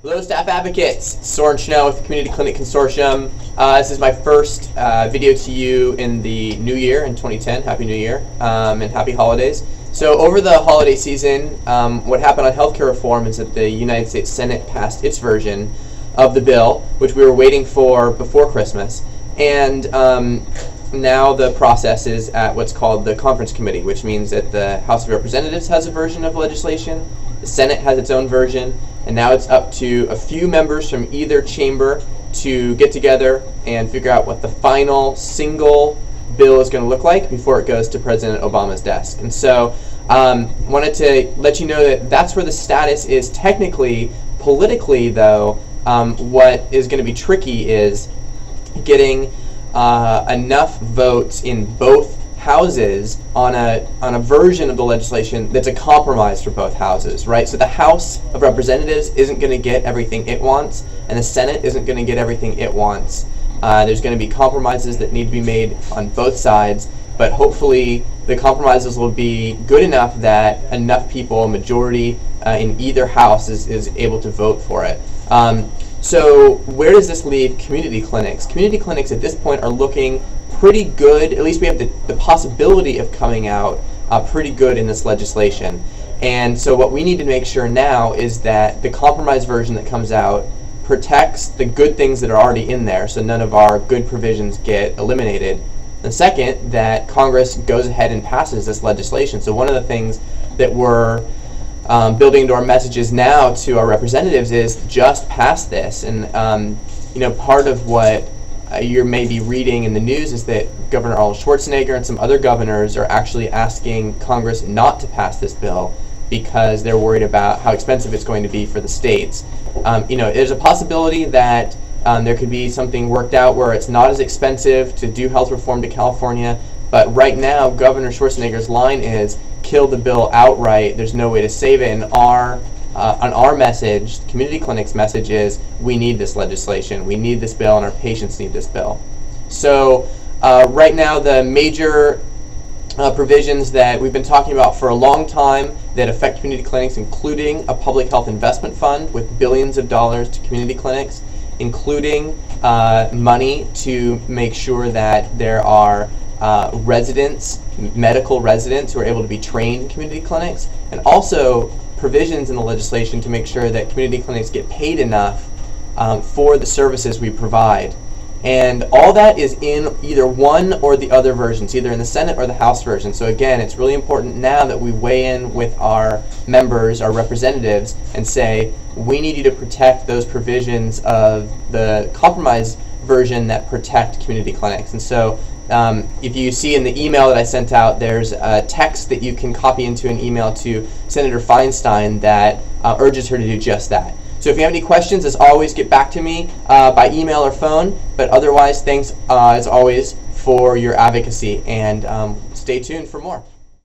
Hello, staff advocates. Soren Schnell with the Community Clinic Consortium. This is my first video to you in the new year, in 2010. Happy New Year and happy holidays. So over the holiday season, what happened on healthcare reform is that the United States Senate passed its version of the bill, which we were waiting for before Christmas. And now the process is at what's called the conference committee, which means that the House of Representatives has a version of legislation, the Senate has its own version, and now it's up to a few members from either chamber to get together and figure out what the final single bill is going to look like before it goes to President Obama's desk. And so wanted to let you know that that's where the status is technically. Politically, though, what is going to be tricky is getting enough votes in both houses on a version of the legislation that's a compromise for both houses, right? So the House of Representatives isn't going to get everything it wants, and the Senate isn't going to get everything it wants. There's going to be compromises that need to be made on both sides, but hopefully the compromises will be good enough that enough people, a majority in either house, is able to vote for it. So where does this leave community clinics? Community clinics at this point are looking pretty good. At least we have the possibility of coming out pretty good in this legislation. And so what we need to make sure now is that the compromise version that comes out protects the good things that are already in there, so none of our good provisions get eliminated. And second, that Congress goes ahead and passes this legislation. So one of the things that we're building into our messages now to our representatives is just pass this. And you know, part of what you're maybe reading in the news is that Governor Arnold Schwarzenegger and some other governors are actually asking Congress not to pass this bill because they're worried about how expensive it's going to be for the states. You know, there's a possibility that there could be something worked out where it's not as expensive to do health reform to California, but right now Governor Schwarzenegger's line is kill the bill outright. There's no way to save it. And on our message, Community Clinic's message is we need this legislation, we need this bill, and our patients need this bill. So right now the major provisions that we've been talking about for a long time that affect community clinics, including a public health investment fund with billions of dollars to community clinics, including money to make sure that there are residents, medical residents who are able to be trained in community clinics, and also provisions in the legislation to make sure that community clinics get paid enough for the services we provide. And all that is in either one or the other versions, either in the Senate or the House version. So again, it's really important now that we weigh in with our members, our representatives, and say, we need you to protect those provisions of the compromise version that protect community clinics. And so if you see in the email that I sent out, there's a text that you can copy into an email to Senator Feinstein that urges her to do just that. So if you have any questions, as always, get back to me by email or phone. But otherwise, thanks as always for your advocacy, and stay tuned for more.